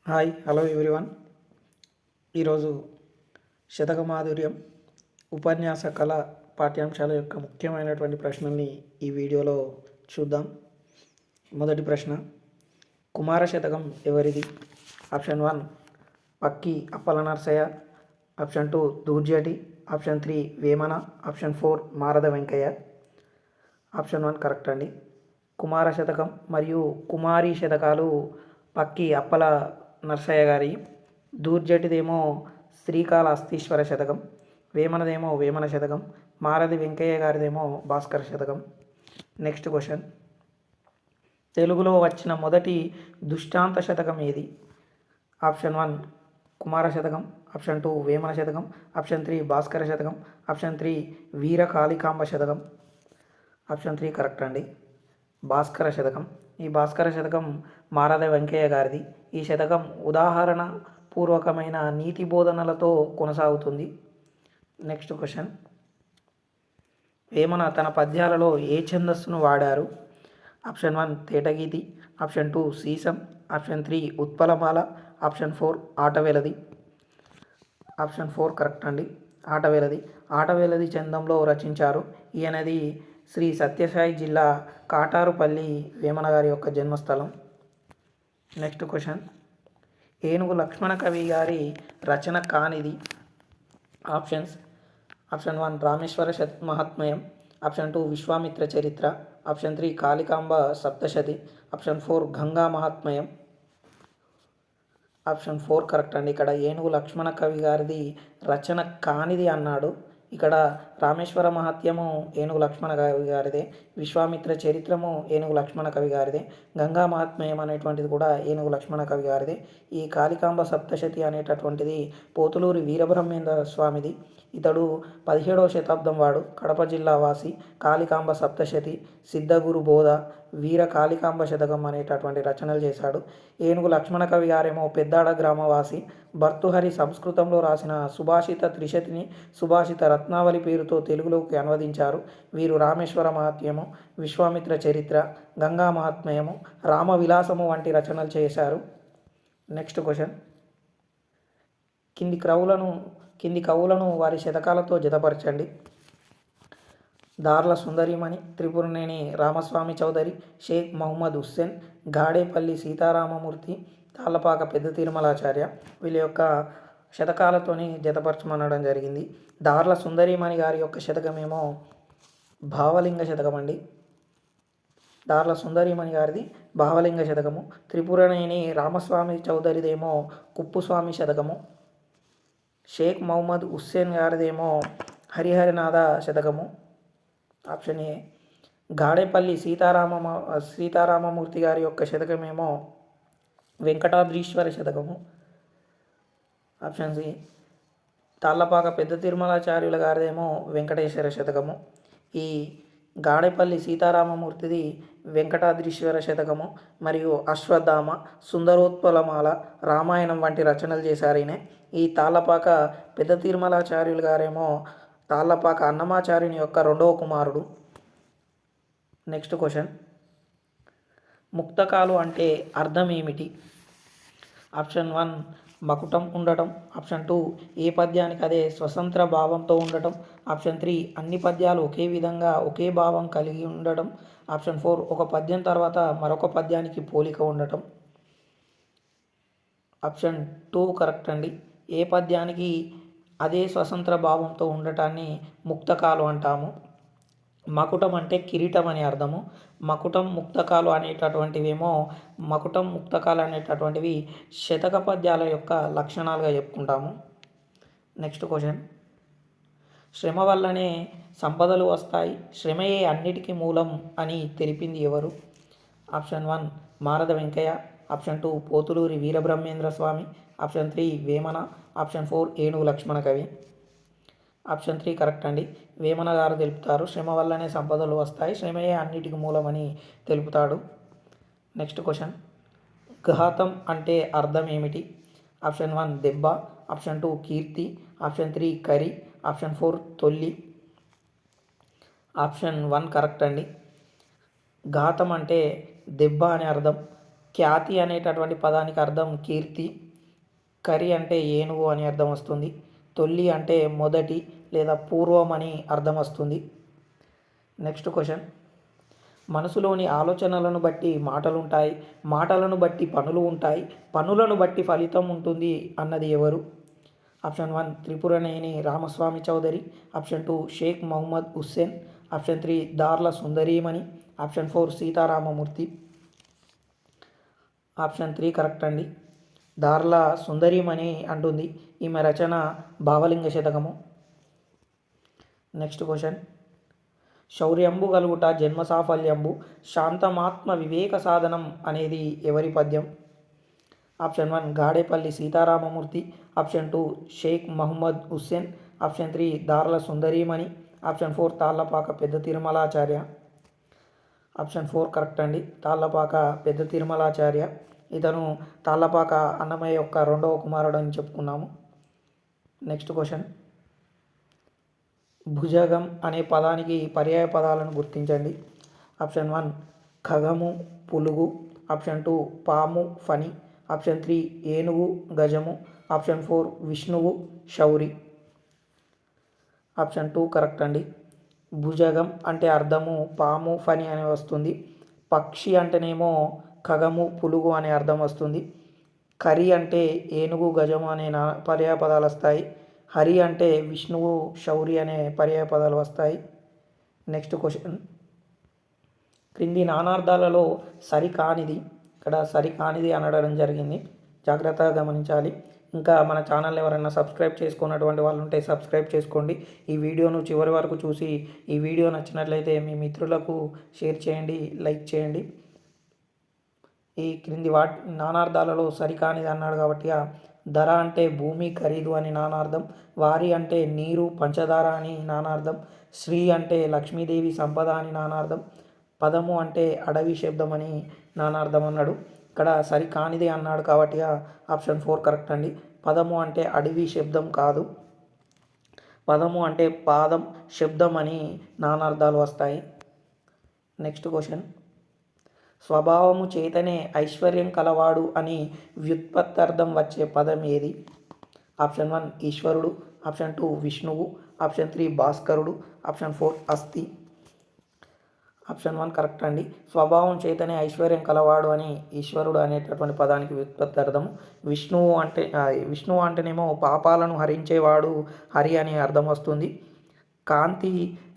Hi hello everyone. ఈరోజు శతక మాధుర్యం ఉపన్యాస కళ పాఠ్యాంశాల యొక్క ముఖ్యమైనటువంటి ప్రశ్నల్ని ఈ వీడియోలో చూద్దాం. మొదటి ప్రశ్న, కుమార శతకం ఎవరిది? Option 1 Pakki Appala Narasayya, option 2 Dhurjati, option 3 Vemana, option 4 Marada Venkayya. Option 1 correct అండి. కుమార శతకం మరియు కుమారి శతకాలు పక్కి అప్పల నరసయ్య గారి, దూర్జటిదేమో శ్రీకాళహస్తీశ్వర శతకం, వేమనదేమో వేమన శతకం, మారది వెంకయ్య గారిదేమో భాస్కర శతకం. నెక్స్ట్ క్వశ్చన్, తెలుగులో వచ్చిన మొదటి దృష్టాంత శతకం ఏది? ఆప్షన్ 1 కుమార శతకం, ఆప్షన్ 2 వేమన శతకం, ఆప్షన్ 3 భాస్కర శతకం, ఆప్షన్ 3 వీర కాళికాంబ శతకం. ఆప్షన్ 3 కరెక్ట్ అండి, భాస్కర శతకం. ఈ భాస్కర శతకం మారద వెంకయ్య గారిది. ఈ శతకం ఉదాహరణ పూర్వకమైన నీతి బోధనలతో కొనసాగుతుంది. నెక్స్ట్ క్వశ్చన్, వేమన తన పద్యాలలో ఏ ఛందస్సును వాడారు? ఆప్షన్ 1 తేటగీతి, ఆప్షన్ 2 సీసం, ఆప్షన్ 3 ఉత్పలమాల, ఆప్షన్ 4 ఆటవెలది. ఆప్షన్ 4 కరెక్ట్ అండి, ఆటవెలది. ఆటవెలది చందంలో రచించారు. ఈయనది శ్రీ సత్యసాయి జిల్లా కాటారుపల్లి వేమన గారి యొక్క జన్మస్థలం. నెక్స్ట్ క్వశ్చన్, ఏనుగు లక్ష్మణ కవి గారి రచన కానిది? Options, option 1 Rameshwara Mahatmyam, option 2 Vishwamitra Charitra, option 3 Kalikamba Saptashati, option 4 Ganga Mahatmyam. Option 4 correct అండి. ఇక్కడ ఏనుగు లక్ష్మణ కవి గారిది రచన కానిది అన్నాడు. ఇక్కడ రామేశ్వర మహత్యము ఏనుగు లక్ష్మణ కవి గారిదే, విశ్వామిత్ర చరిత్రము ఏనుగు లక్ష్మణ కవి గారిదే, గంగా మహాత్మ్యం అనేటువంటిది కూడా ఏనుగు లక్ష్మణ కవి గారిదే. ఈ కాళికాంబ సప్తశతి అనేటటువంటిది పోతులూరి వీరబ్రహ్మేంద్ర స్వామిది. ఇతడు 17వ శతాబ్దం వాడు, కడప జిల్లా వాసి. కాళికాంబ సప్తశతి, సిద్ధగురు బోధ, వీర కాళికాంబ శతకం అనేటటువంటి రచనలు చేశాడు. ఏనుగు లక్ష్మణ కవి గారేమో పెద్దాడ గ్రామవాసి. భర్తృహరి సంస్కృతంలో రాసిన సుభాషిత త్రిశతిని సుభాషిత రత్నావళి పేరుతో తెలుగులోకి అనువదించారు. వీరు రామేశ్వర మహాత్మ్యము, విశ్వామిత్ర చరిత్ర, గంగా మహాత్మ్యము, రామ విలాసము వంటి రచనలు చేశారు. నెక్స్ట్ క్వశ్చన్, కింది కవులను వారి శతకాలతో జతపరచండి. దార్ల సుందరిమణి, త్రిపురనేని రామస్వామి చౌదరి, షేక్ మహమ్మద్ హుస్సేన్, గాడేపల్లి సీతారామమూర్తి, తాళ్ళపాక పెద్ద తిరుమలాచార్య. వీళ్ళ యొక్క శతకాలతోని జతపరచమనడం జరిగింది. దార్ల సుందరిమణి గారి యొక్క శతకమేమో భావలింగ శతకం అండి. దార్ల సుందరిమణి గారిది భావలింగ శతకము. త్రిపురనేని రామస్వామి చౌదరిదేమో కుప్పుస్వామి శతకము. షేక్ మహమ్మద్ హుస్సేన్ గారిదేమో హరిహరనాథ శతకము. Option A. గాడేపల్లి సీతారామమూర్తి గారి యొక్క శతకమేమో వెంకటాద్రీశ్వర శతకము. Option C. తాళ్ళపాక పెద్ద తిరుమలాచార్యుల గారిదేమో వెంకటేశ్వర శతకము. ఈ గాడేపల్లి సీతారామమూర్తిది వెంకటాద్రీశ్వర శతకము మరియు అశ్వత్థామ, సుందరోత్పలమాల, రామాయణం వంటి రచనలు చేశారు ఈయన. ఈ తాళ్ళపాక పెద్ద తిరుమలాచార్యులు గారేమో తాళ్ళపాక అన్నమాచార్యుని యొక్క 2వ కుమారుడు. నెక్స్ట్ క్వశ్చన్, ముక్తకాలు అంటే అర్థం ఏమిటి? ఆప్షన్ 1 మకుటం ఉండటం, ఆప్షన్ 2 ఏ పద్యానికి అదే స్వతంత్ర భావంతో ఉండటం, ఆప్షన్ 3 అన్ని పద్యాలు ఒకే విధంగా ఒకే భావం కలిగి ఉండటం, ఆప్షన్ 4 ఒక పద్యం తర్వాత మరొక పద్యానికి పోలిక ఉండటం. ఆప్షన్ 2 కరెక్ట్ అండి. ఏ పద్యానికి అదే స్వతంత్ర భావంతో ఉండటాన్ని ముక్తకాలు అంటాము. మకుటం అంటే కిరీటం అని అర్థము. మకుటం ముక్తకాలు అనేటటువంటివేమో మకుటం ముక్తకాలు అనేటటువంటివి శతక పద్యాల యొక్క లక్షణాలుగా చెప్పుకుంటాము. నెక్స్ట్ క్వశ్చన్, శ్రమ వల్లనే సంపదలు వస్తాయి, శ్రమయే అన్నిటికీ మూలం అని తెలిపింది ఎవరు? ఆప్షన్ 1 మారద వెంకయ్య, ఆప్షన్ 2 పోతులూరి వీరబ్రహ్మేంద్ర స్వామి, ఆప్షన్ 3 వేమన, ఆప్షన్ 4 ఏనుగు లక్ష్మణ కవి. ఆప్షన్ 3 కరెక్ట్ అండి. వేమన గారు తెలుపుతారు శ్రమ వల్లనే సంపదలు వస్తాయి, శ్రమయే అన్నిటికీ మూలమని తెలుపుతాడు. నెక్స్ట్ క్వశ్చన్, ఘాతం అంటే అర్థం ఏమిటి? ఆప్షన్ 1 దెబ్బ, ఆప్షన్ 2 కీర్తి, ఆప్షన్ 3 కరి, ఆప్షన్ 4 తొల్లి. ఆప్షన్ 1 కరెక్ట్ అండి. ఘాతం అంటే దెబ్బ అని అర్థం. ఖ్యాతి అనేటటువంటి పదానికి అర్థం కీర్తి. కరి అంటే ఏనుగు అని అర్థం వస్తుంది. తొల్లి అంటే మొదటి లేదా పూర్వం అని అర్థం వస్తుంది. నెక్స్ట్ క్వశ్చన్, మనసులోని ఆలోచనలను బట్టి మాటలుంటాయి, మాటలను బట్టి పనులు ఉంటాయి, పనులను బట్టి ఫలితం ఉంటుంది అన్నది ఎవరు? Option 1 Tripuraneni Ramaswamy Chowdary. Option 2 Sheikh Mohammed Hussain. Option 3 Darla Sundarimani. Option 4 Sitaramamurthy. Option 3 correct అండి. దార్ల సుందరీమణి అంటుంది. ఈమె రచన భావలింగ శతకము. నెక్స్ట్ క్వశ్చన్, శౌర్యంబు గలుగుట జన్మ సాఫల్యంబు శాంతమాత్మ వివేక సాధనం అనేది ఎవరి పద్యం? Option 1 Gadepalli Sitaramamurthy. Option 2 Sheikh Mohammed Hussain. Option 3 Darla Sundarimani. Option 4 Tallapaka పెద్ద తిరుమలాచార్య. ఆప్షన్ 4 కరెక్ట్ అండి. తాళ్లపాక పెద్ద తిరుమలాచార్య. ఇతను తాళ్లపాక అన్నమయ్య యొక్క రెండవ కుమారుడు అని చెప్పుకున్నాము. నెక్స్ట్ క్వశ్చన్, భుజగం అనే పదానికి పర్యాయ పదాలను గుర్తించండి. ఆప్షన్ 1 ఖగము పులుగు. ఆప్షన్ 2 పాము ఫణి. ఆప్షన్ 3 ఏనుగు గజము. ఆప్షన్ 4 విష్ణువు శౌరి. ఆప్షన్ 2 కరెక్ట్ అండి. భుజగం అంటే అర్థము పాము ఫణి అని వస్తుంది. పక్షి అంటేనేమో ఖగము పులుగు అనే అర్థం వస్తుంది. కరి అంటే ఏనుగు గజము అనే పర్యాయ పదాలు వస్తాయి. హరి అంటే విష్ణువు శౌరి అనే పర్యాయ పదాలు వస్తాయి. నెక్స్ట్ క్వశ్చన్, క్రింది నానార్థాలలో సరికానిది, ఇక్కడ సరికానిది అనడం జరిగింది, జాగ్రత్తగా గమనించాలి. ఇంకా మన ఛానల్ ఎవరైనా సబ్స్క్రైబ్ చేసుకున్నటువంటి వాళ్ళు ఉంటే సబ్స్క్రైబ్ చేసుకోండి. ఈ వీడియోను చివరి వరకు చూసి ఈ వీడియో నచ్చినట్లయితే మీ మిత్రులకు షేర్ చేయండి, లైక్ చేయండి. ఈ క్రింది నానార్థాలలో సరికానిది అన్నాడు కాబట్టి ధర అంటే భూమి ఖరీదు అని నానార్థం. వారి అంటే నీరు పంచదార అని నానార్థం. శ్రీ అంటే లక్ష్మీదేవి సంపద అని నానార్థం. పదము అంటే అడవి శబ్దం అని నానార్థం అన్నాడు. ఇక్కడ సరికానిది అన్నాడు కాబట్టి ఆప్షన్ 4 కరెక్ట్ అండి. పదము అంటే అడవి శబ్దం కాదు. పదము అంటే పాదం శబ్దం అని నానార్థాలు వస్తాయి. నెక్స్ట్ క్వశ్చన్, స్వభావము చేతనే ఐశ్వర్యం కలవాడు అని వ్యుత్పత్తార్థం వచ్చే పదం ఏది? ఆప్షన్ 1 ఈశ్వరుడు. ఆప్షన్ 2 విష్ణువు. ఆప్షన్ 3 భాస్కరుడు. ఆప్షన్ 4 అస్థి. ఆప్షన్ 1 కరెక్ట్ అండి. స్వభావం చేతనే ఐశ్వర్యం కలవాడు అని ఈశ్వరుడు అనేటటువంటి పదానికి వ్యుత్పత్తార్థం. విష్ణువు అంటేనేమో పాపాలను హరించేవాడు హరి అని అర్థం వస్తుంది. కాంతి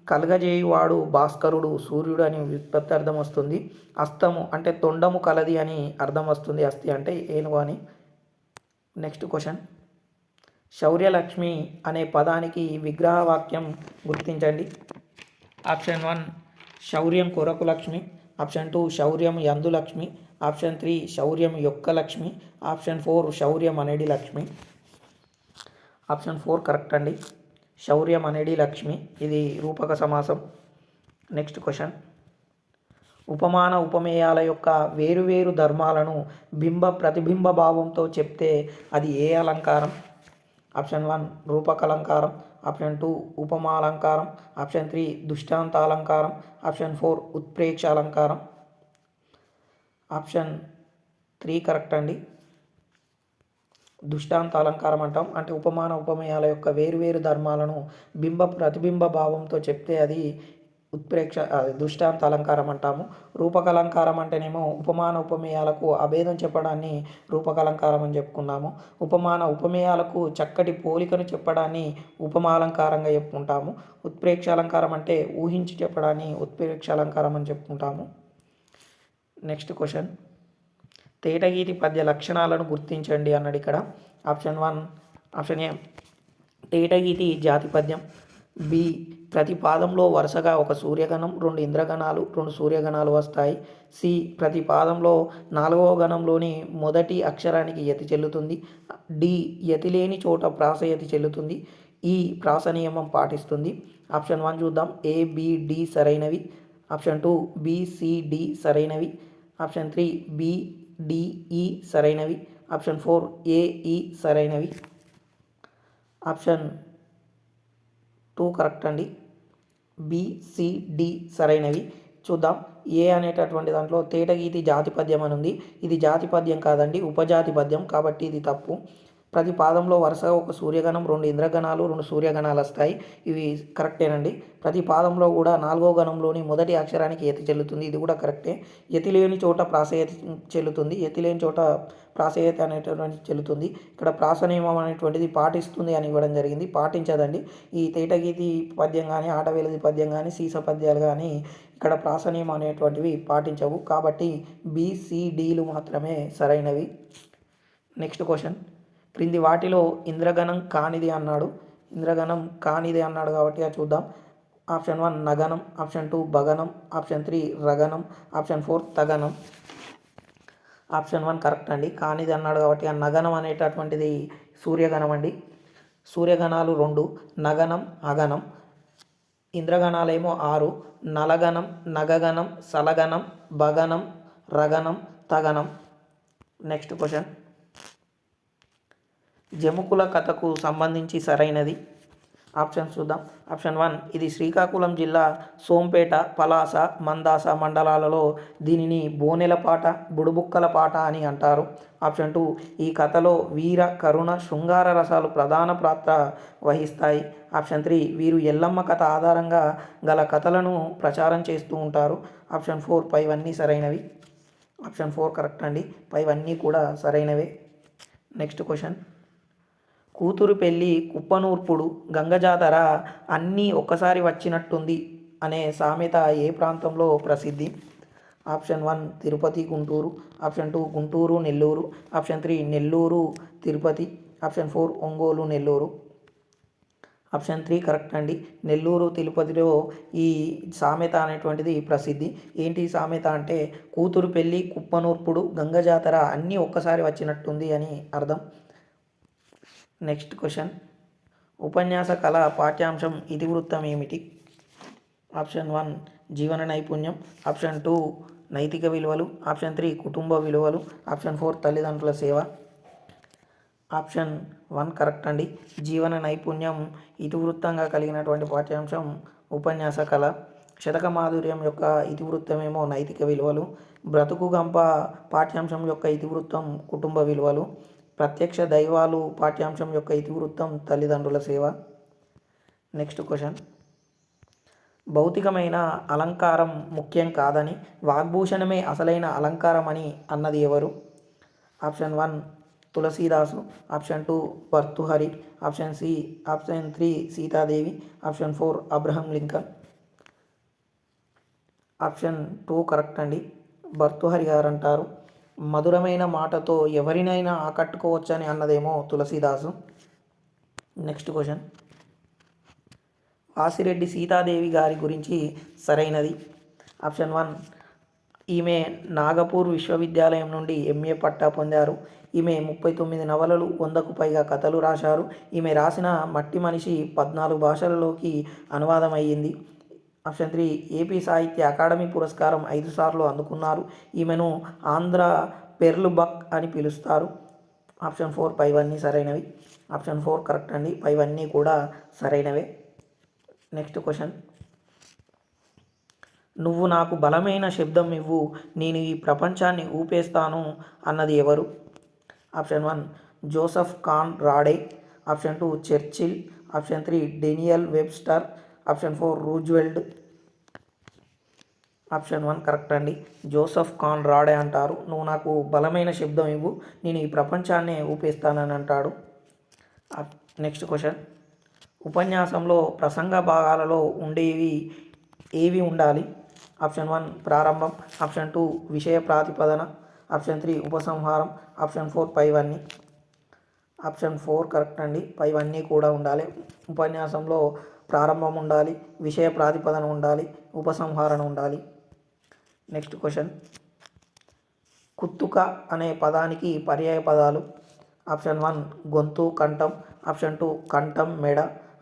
కలగజేయువాడు భాస్కరుడు సూర్యుడు అని వ్యుత్పత్తార్థం వస్తుంది. అస్తము అంటే తొండము కలది అని అర్థం వస్తుంది. అస్థి అంటే ఏనుగు అని. నెక్స్ట్ క్వశ్చన్, శౌర్యలక్ష్మి అనే పదానికి విగ్రహవాక్యం గుర్తించండి. ఆప్షన్ 1 శౌర్యం కొరకు లక్ష్మి. ఆప్షన్ 2 శౌర్యం యందు లక్ష్మి. ఆప్షన్ 3 శౌర్యం యొక్క లక్ష్మి. ఆప్షన్ 4 శౌర్యం అనేది లక్ష్మి. ఆప్షన్ 4 కరెక్ట్ అండి. శౌర్యం అనేది లక్ష్మి, ఇది రూపక సమాసం. నెక్స్ట్ క్వశ్చన్, ఉపమాన ఉపమేయాల యొక్క వేరువేరు ధర్మాలను బింబ ప్రతిబింబ భావంతో చెప్తే అది ఏ అలంకారం? ఆప్షన్ 1 రూపకలంకారం. ఆప్షన్ 2 ఉపమాలంకారం. ఆప్షన్ 3 దృష్టాంతాలంకారం. ఆప్షన్ 4 ఉత్ప్రేక్ష అలంకారం. ఆప్షన్ 3 కరెక్ట్ అండి. దృష్టాంత అలంకారం అంటాం. అంటే ఉపమాన ఉపమేయాల యొక్క వేరువేరు ధర్మాలను బింబ ప్రతిబింబ భావంతో చెప్తే అది ఉత్ప్రేక్ష దృష్టాంత అలంకారం అంటాము. రూపకలంకారం అంటేనేమో ఉపమాన ఉపమేయాలకు అభేదం చెప్పడాన్ని రూపకలంకారం అని చెప్పుకున్నాము. ఉపమాన ఉపమేయాలకు చక్కటి పోలికను చెప్పడాన్ని ఉపమాలంకారంగా చెప్పుకుంటాము. ఉత్ప్రేక్ష అలంకారం అంటే ఊహించి చెప్పడాన్ని ఉత్ప్రేక్ష అలంకారం అని చెప్పుకుంటాము. నెక్స్ట్ క్వశ్చన్, తేటగీతి పద్య లక్షణాలను గుర్తించండి అన్నాడు ఇక్కడ. ఆప్షన్ 1 ఆప్షన్ ఏ తేటగీతి జాతి పద్యం. బి ప్రతి పాదంలో వరుసగా ఒక సూర్యగణం, 2 ఇంద్రగణాలు, 2 సూర్యగణాలు వస్తాయి. సి ప్రతి పాదంలో 4వ గణంలోని మొదటి అక్షరానికి యతి చెల్లుతుంది. డి యతి లేని చోట ప్రాసయతి చెల్లుతుంది. ఈ ప్రాస నియమం పాటిస్తుంది. ఆప్షన్ 1 చూద్దాం. ఏ బి డి సరైనవి. ఆప్షన్ 2 బి సి డి సరైనవి. ఆప్షన్ 3 బి డి ఈ సరైనవి. ఆప్షన్ 4 ఏ ఈ సరైనవి. ఆప్షన్ 2 కరెక్ట్ అండి. బిసిడి సరైనవి. చూద్దాం. ఏ అనేటటువంటి దాంట్లో తేటగీతి జాతి పద్యం అని ఉంది. ఇది జాతి పద్యం కాదండి, ఉపజాతి పద్యం, కాబట్టి ఇది తప్పు. ప్రతి పాదంలో వరుసగా ఒక సూర్యగణం, 2 ఇంద్రగణాలు, 2 సూర్యగణాలు వస్తాయి. ఇవి కరెక్టేనండి. ప్రతి పాదంలో కూడా 4వ గణంలోని మొదటి అక్షరానికి యతి చెల్లుతుంది. ఇది కూడా కరెక్టే. యతి లేని చోట ప్రాసయతి చెల్లుతుంది. యతి లేని చోట ప్రాసయతి అనేటటువంటి చెల్లుతుంది. ఇక్కడ ప్రాస నియమం అనేటువంటిది పాటిస్తుంది అని ఇవ్వడం జరిగింది, పాటించదండి. ఈ తేటగీతి పద్యం కానీ, ఆటవేలది పద్యం కానీ, సీస పద్యాలు కానీ ఇక్కడ ప్రాస నియమం అనేటువంటివి పాటించవు. కాబట్టి బిసిడీలు మాత్రమే సరైనవి. Next question. క్రింది వాటిలో ఇంద్రగణం కానిది అన్నాడు. ఇంద్రగణం కానిది అన్నాడు కాబట్టి అది చూద్దాం. ఆప్షన్ 1 నగనం, ఆప్షన్ 2 భగనం, ఆప్షన్ 3 రగనం, ఆప్షన్ 4 తగనం. ఆప్షన్ 1 కరెక్ట్ అండి. కానిది అన్నాడు కాబట్టి ఆ నగనం అనేటటువంటిది సూర్యగణం అండి. సూర్యగణాలు 2, నగనం అగనం. ఇంద్రగణాలేమో 6, నలగనం, నగగనం, సలగనం, భగనం, రగనం, తగనం. Next question. జముకుల కథకు సంబంధించి సరైనది. ఆప్షన్ చూద్దాం. ఆప్షన్ 1 ఇది శ్రీకాకుళం జిల్లా సోంపేట, పలాస, మందాస మండలాలలో దీనిని బోనెల పాట, బుడుబుక్కల పాట అని అంటారు. ఆప్షన్ 2 ఈ కథలో వీర, కరుణ, శృంగార రసాలు ప్రధాన పాత్ర వహిస్తాయి. ఆప్షన్ 3 వీరు ఎల్లమ్మ కథ ఆధారంగా గల కథలను ప్రచారం చేస్తూ ఉంటారు. ఆప్షన్ 4 పైవన్నీ సరైనవి. ఆప్షన్ 4 కరెక్ట్ అండి. పైవన్నీ కూడా సరైనవే. Next question. కూతురు పెళ్ళి, కుప్పనూర్పుడు, గంగజాతర అన్నీ ఒక్కసారి వచ్చినట్టుంది అనే సామెత ఏ ప్రాంతంలో ప్రసిద్ధి? Option 1 Tirupati, Guntur. Option 2 Guntur, Nellore. Option 3 Nellore, Tirupati. Option 4 Ongole, Nellore. Option 3 correct అండి. నెల్లూరు, తిరుపతిలో ఈ సామెత అనేటువంటిది ప్రసిద్ధి. ఏంటి సామెత అంటే కూతురు పెళ్ళి, కుప్పనూర్పుడు, గంగజాతర అన్నీ ఒక్కసారి వచ్చినట్టుంది అని అర్థం. Next question. ఉపన్యాస కళ పాఠ్యాంశం ఇతివృత్తం ఏమిటి? ఆప్షన్ 1 జీవన నైపుణ్యం. ఆప్షన్ 2 నైతిక విలువలు. ఆప్షన్ 3 కుటుంబ విలువలు. ఆప్షన్ 4 తల్లిదండ్రుల సేవ. ఆప్షన్ 1 కరెక్ట్ అండి. జీవన నైపుణ్యం ఇతివృత్తంగా కలిగినటువంటి పాఠ్యాంశం ఉపన్యాస కళ. శతక మాధుర్యం యొక్క ఇతివృత్తమేమో నైతిక విలువలు. బ్రతుకు గంప పాఠ్యాంశం యొక్క ఇతివృత్తం కుటుంబ విలువలు. ప్రత్యక్ష దైవాలు పాఠ్యాంశం యొక్క ఇతివృత్తం తల్లిదండ్రుల సేవ. Next question. భౌతికమైన అలంకారం ముఖ్యం కాదని, వాగ్భూషణమే అసలైన అలంకారం అని అన్నది ఎవరు? Option 1 Tulsidas. Option 2 Bhartrihari. Option 3 Sitadevi. Option 4 Abraham Lincoln. Option 2 correct అండి. భర్తృహరి గారు అంటారు. మధురమైన మాటతో ఎవరినైనా ఆకట్టుకోవచ్చని అన్నదేమో తులసీదాసు. Next question. వాసిరెడ్డి సీతాదేవి గారి గురించి సరైనది. ఆప్షన్ 1 ఈమె నాగపూర్ విశ్వవిద్యాలయం నుండి ఎంఏ పట్టా పొందారు. ఈమె 39 నవలలు, 100కు పైగా కథలు రాశారు. ఈమె రాసిన మట్టి మనిషి 14 భాషలలోకి అనువాదం అయ్యింది. ఆప్షన్ 3 ఏపీ సాహిత్య అకాడమీ పురస్కారం 5 సార్లు అందుకున్నారు. ఈమెను ఆంధ్ర పెర్ల్ బక్ అని పిలుస్తారు. ఆప్షన్ 4 పైవన్నీ సరైనవి. ఆప్షన్ 4 కరెక్ట్ అండి. పైవన్నీ కూడా సరైనవే. Next question. నువ్వు నాకు బలమైన శబ్దం ఇవ్వు, నేను ఈ ప్రపంచాన్ని ఊపేస్తాను అన్నది ఎవరు? Option 1 Joseph Conrad. Option 2 Churchill. Option 3 Daniel Webster. Option 4 Roosevelt. Option 1 correct అండి. జోసెఫ్ కాన్ రాడే అంటారు నువ్వు నాకు బలమైన శబ్దం ఇవ్వు, నేను ఈ ప్రపంచాన్నే ఊపేస్తానని అంటాడు. Next question. ఉపన్యాసంలో ప్రసంగ భాగాలలో ఏవి ఉండాలి? ఆప్షన్ 1 ప్రారంభం. ఆప్షన్ 2 విషయ ప్రాతిపదన. ఆప్షన్ 3 ఉపసంహారం. ఆప్షన్ 4 పైవన్నీ. ఆప్షన్ 4 కరెక్ట్ అండి. పైవన్నీ కూడా ఉండాలి. ఉపన్యాసంలో ప్రారంభం ఉండాలి, విషయ ప్రాతిపదన ఉండాలి, ఉపసంహరణ ఉండాలి. Next question. కుత్తుక అనే పదానికి పర్యాయ పదాలు. ఆప్షన్ 1 గొంతు, కంఠం. ఆప్షన్ 2 కంఠం, మెడ.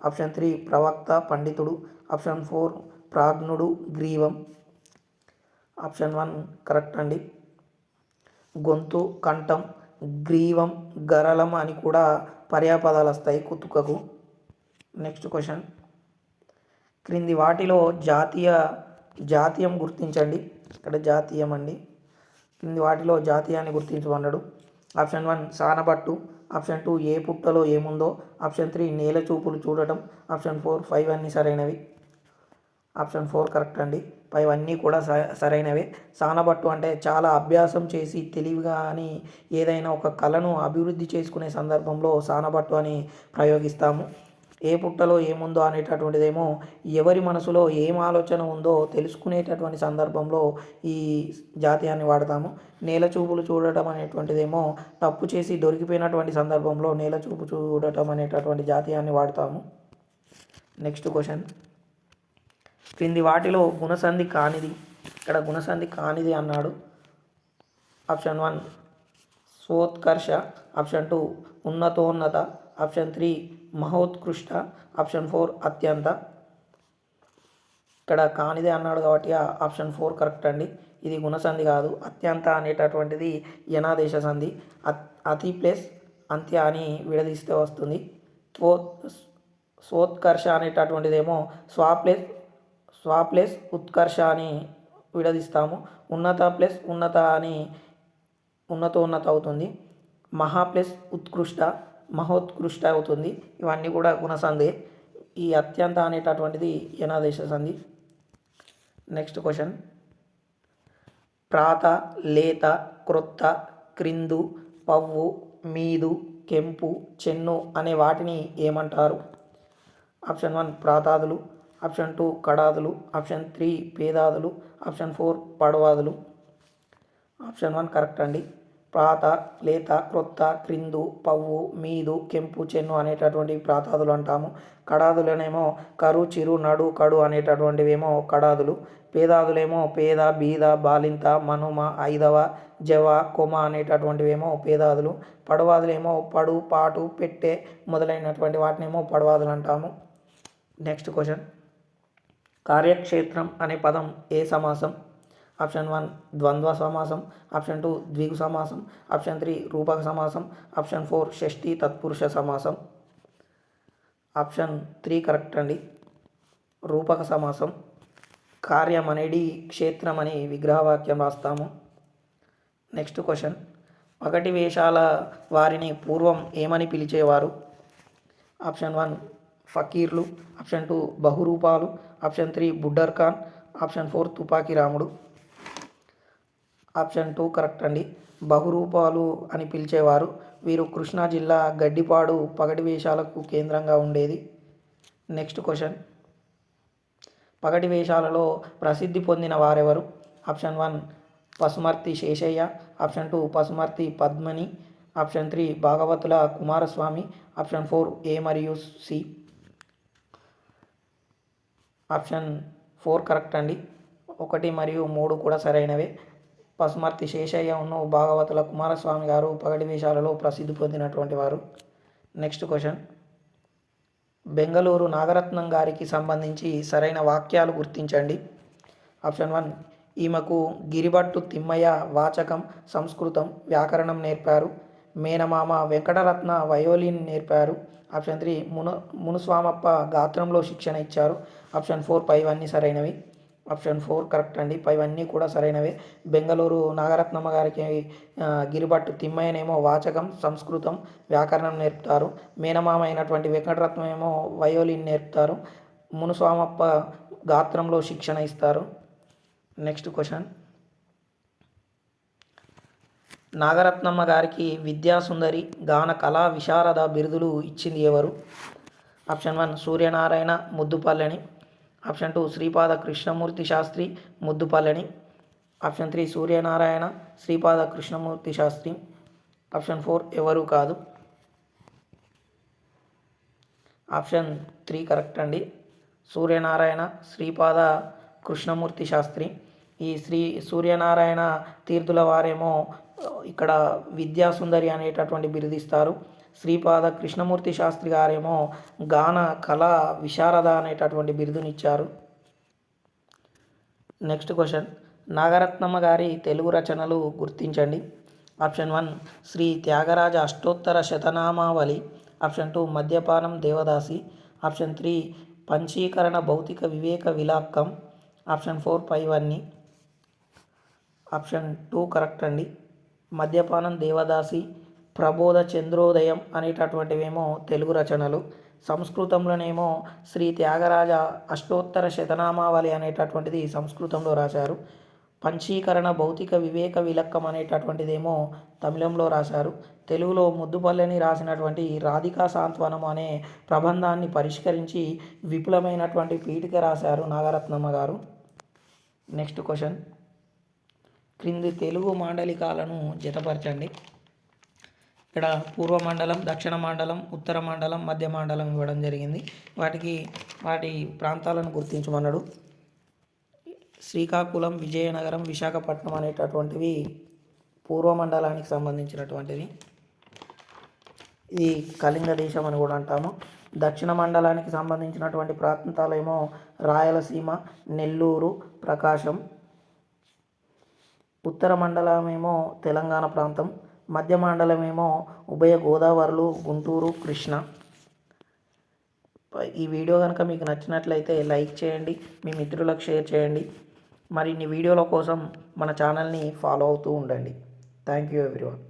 ఆప్షన్ 3 ప్రవక్త, పండితుడు. ఆప్షన్ 4 ప్రాజ్ఞుడు, గ్రీవం. ఆప్షన్ 1 కరెక్ట్ అండి. గొంతు, కంఠం, గ్రీవం, గరళం అని కూడా పర్యాయ పదాలు వస్తాయి కుత్తుకకు. Next question. క్రింది వాటిలో జాతీయం గుర్తించండి. ఇక్కడ జాతీయం అండి. క్రింది వాటిలో జాతీయాన్ని గుర్తించమన్నాడు. ఆప్షన్ 1 సానబట్టు, ఆప్షన్ 2 ఏ పుట్టలో ఏముందో, ఆప్షన్ 3 నేల చూపులు చూడటం, ఆప్షన్ 4 5 అన్నీ సరైనవి. ఆప్షన్ 4 కరెక్ట్ అండి. పైవన్నీ కూడా సరైనవే. సానబట్టు అంటే చాలా అభ్యాసం చేసి తెలివిగా అని ఏదైనా ఒక కళను అభివృద్ధి చేసుకునే సందర్భంలో సానబట్టు అని ప్రయోగిస్తాము. ఏ పుట్టలో ఏముందో అనేటటువంటిదేమో ఎవరి మనసులో ఏం ఆలోచన ఉందో తెలుసుకునేటటువంటి సందర్భంలో ఈ జాతీయాన్ని వాడతాము. నేల చూపులు చూడటం అనేటువంటిదేమో తప్పు చేసి దొరికిపోయినటువంటి సందర్భంలో నేల చూపు చూడటం అనేటటువంటి జాతీయాన్ని వాడతాము. నెక్స్ట్ క్వశ్చన్, క్రింది వాటిలో గుణసంధి కానిది. ఇక్కడ గుణసంధి కానిది అన్నాడు. ఆప్షన్ 1 స్వోత్కర్ష, ఆప్షన్ 2 ఉన్నతోన్నత, ఆప్షన్ 3 మహోత్కృష్ట, ఆప్షన్ 4 అత్యంత. ఇక్కడ కానిదే అన్నాడు కాబట్టి ఆప్షన్ 4 కరెక్ట్ అండి. ఇది గుణసంధి కాదు. అత్యంత అనేటటువంటిది యనాదేశ సంధి. అతి ప్లస్ అంత్య అని విడదీస్తే వస్తుంది. స్వోత్కర్ష అనేటటువంటిదేమో స్వ ప్లస్ ఉత్కర్ష అని విడదీస్తాము. ఉన్నత ప్లస్ ఉన్నత అని ఉన్నతోన్నత అవుతుంది. మహా ప్లస్ ఉత్కృష్ట మహోత్కృష్ట అవుతుంది. ఇవన్నీ కూడా గుణసంధి. ఈ అత్యంత అనేటటువంటిది యనాదేశ సంధి. నెక్స్ట్ క్వశ్చన్, ప్రాత, లేత, క్రొత్త, క్రిందు, పవ్వు, మీదు, కెంపు, చెన్ను అనే వాటిని ఏమంటారు? ఆప్షన్ 1 ప్రాతాదులు, ఆప్షన్ 2 కడాదులు, ఆప్షన్ 3 పేదాదులు, ఆప్షన్ 4 పడవాదులు. ఆప్షన్ 1 కరెక్ట్ అండి. ప్రాత, లేత, క్రొత్త, క్రిందు, పవ్వు, మీదు, కెంపు, చెన్ను అనేటటువంటి ప్రాతాదులు అంటాము. కడాదులనేమో కరు, చిరు, నడు, కడు అనేటటువంటివేమో కడాదులు. పేదాదులేమో పేద, బీద, బాలింత, మనుమ, ఐదవ, జవ, కొమ అనేటటువంటివేమో పేదాదులు. పడవాదులేమో పడు, పాటు, పెట్టె మొదలైనటువంటి వాటినేమో పడవాదులు అంటాము. నెక్స్ట్ క్వశ్చన్, కార్యక్షేత్రం అనే పదం ఏ సమాసం? ఆప్షన్ 1 ద్వంద్వ సమాసం, ఆప్షన్ 2 ద్విగు సమాసం, ఆప్షన్ 3 రూపక సమాసం, ఆప్షన్ 4 షష్ఠీ తత్పురుష సమాసం. ఆప్షన్ 3 కరెక్ట్ అండి. రూపక సమాసం. కార్యం అనేది క్షేత్రం అని విగ్రహవాక్యం రాస్తాము. నెక్స్ట్ క్వశ్చన్, పగటి వేషాల వారిని పూర్వం ఏమని పిలిచేవారు? ఆప్షన్ 1 ఫకీర్లు, ఆప్షన్ 2 బహురూపాలు, ఆప్షన్ 3 బుడ్డర్ ఖాన్, ఆప్షన్ 4 తుపాకీ రాముడు. ఆప్షన్ 2 కరెక్ట్ అండి. బహురూపాలు అని పిలిచేవారు. వీరు కృష్ణా జిల్లా గడ్డిపాడు పగటి వేషాలకు కేంద్రంగా ఉండేది. నెక్స్ట్ క్వశ్చన్, పగటి వేషాలలో ప్రసిద్ధి పొందిన వారెవరు? Option 1 Pasumarthi Seshaiah, option 2 Pasumarthi Padmini, option 3 Bhagavatula Kumaraswamy, option 4 A మరియు C. ఆప్షన్ 4 కరెక్ట్ అండి. 1 మరియు 3 కూడా సరైనవే. పసుమర్తి శేషయ్య భాగవతుల కుమారస్వామి గారు పగటి వేషాలలో ప్రసిద్ధి పొందినటువంటి వారు. నెక్స్ట్ క్వశ్చన్, బెంగళూరు నాగరత్నం గారికి సంబంధించి సరైన వాక్యాలు గుర్తించండి. ఆప్షన్ 1 ఈమెకు గిరిభట్టు తిమ్మయ్య వాచకం, సంస్కృతం, వ్యాకరణం నేర్పారు. మేనమామ వెంకటరత్న వయోలిన్ నేర్పారు. ఆప్షన్ 3 మునుస్వామప్ప గాత్రంలో శిక్షణ ఇచ్చారు. ఆప్షన్ 4 పైవన్నీ సరైనవి. ఆప్షన్ 4 కరెక్ట్ అండి. పైవన్నీ కూడా సరైనవే. బెంగళూరు నాగరత్నమ్మ గారికి గిరిభట్టు తిమ్మయ్యనేమో వాచకం, సంస్కృతం, వ్యాకరణం నేర్పుతారు. మేనమామ అయినటువంటి వెంకటరత్నం ఏమో వయోలిన్ నేర్పుతారు. మునుస్వామప్ప గాత్రంలో శిక్షణ ఇస్తారు. నెక్స్ట్ క్వశ్చన్, నాగరత్నమ్మ గారికి విద్యాసుందరి, గాన కళా విశారద బిరుదులు ఇచ్చింది ఎవరు? ఆప్షన్ 1 సూర్యనారాయణ ముద్దుపల్లని, ఆప్షన్ 2 శ్రీపాద కృష్ణమూర్తి శాస్త్రి ముద్దుపల్లని, ఆప్షన్ 3 సూర్యనారాయణ శ్రీపాద కృష్ణమూర్తి శాస్త్రి, ఆప్షన్ 4 ఎవరు కాదు. ఆప్షన్ 3 కరెక్ట్ అండి. సూర్యనారాయణ శ్రీపాద కృష్ణమూర్తి శాస్త్రి. ఈ సూర్యనారాయణ తీర్థుల వారేమో ఇక్కడ విద్యాసుందరి అనేటటువంటి బిరుదిస్తారు. శ్రీపాద కృష్ణమూర్తి శాస్త్రి గారేమో గాన కళా విశారద అనేటటువంటి బిరుదునిచ్చారు. నెక్స్ట్ క్వశ్చన్, నాగరత్నమ్మ గారి తెలుగు రచనలు గుర్తించండి. ఆప్షన్ 1 శ్రీ త్యాగరాజ అష్టోత్తర శతనామావళి, ఆప్షన్ 2 మద్యపానం దేవదాసి, ఆప్షన్ 3 పంచీకరణ భౌతిక వివేక విలాక్కం. ఆప్షన్ 4 పైవన్నీ. ఆప్షన్ 2 కరెక్ట్ అండి. మద్యపానం దేవదాసి, ప్రబోధ చంద్రోదయం అనేటటువంటివేమో తెలుగు రచనలు. సంస్కృతంలోనేమో శ్రీ త్యాగరాజ అష్టోత్తర శతనామావళి అనేటటువంటిది సంస్కృతంలో రాశారు. పంచీకరణ భౌతిక వివేక విలక్కం అనేటటువంటిదేమో తమిళంలో రాశారు. తెలుగులో ముద్దుపల్లెని రాసినటువంటి రాధికా సాంత్వనం అనే ప్రబంధాన్ని పరిష్కరించి విపులమైనటువంటి పీఠిక రాశారు నాగరత్నమ్మ గారు. నెక్స్ట్ క్వశ్చన్, క్రింది తెలుగు మాండలికాలను జతపరచండి. ఇక్కడ పూర్వ మండలం, దక్షిణ మండలం, ఉత్తర మండలం, మధ్య మండలం ఇవ్వడం జరిగింది. వాటి ప్రాంతాలను గుర్తించమన్నాడు. శ్రీకాకుళం, విజయనగరం, విశాఖపట్నం అనేటటువంటివి పూర్వ మండలానికి సంబంధించినటువంటివి. ఇది కళింగ దేశం అని కూడా అంటాము. దక్షిణ మండలానికి సంబంధించినటువంటి ప్రాంతాలేమో రాయలసీమ, నెల్లూరు, ప్రకాశం. ఉత్తర మండలమేమో తెలంగాణ ప్రాంతం. మధ్య మండలమేమో ఉభయ గోదావరులు, గుంటూరు, కృష్ణ. ఈ వీడియో కనుక మీకు నచ్చినట్లయితే లైక్ చేయండి, మీ మిత్రులకు షేర్ చేయండి. మరిన్ని వీడియోల కోసం మన ఛానల్ని ఫాలో అవుతూ ఉండండి. Thank you everyone.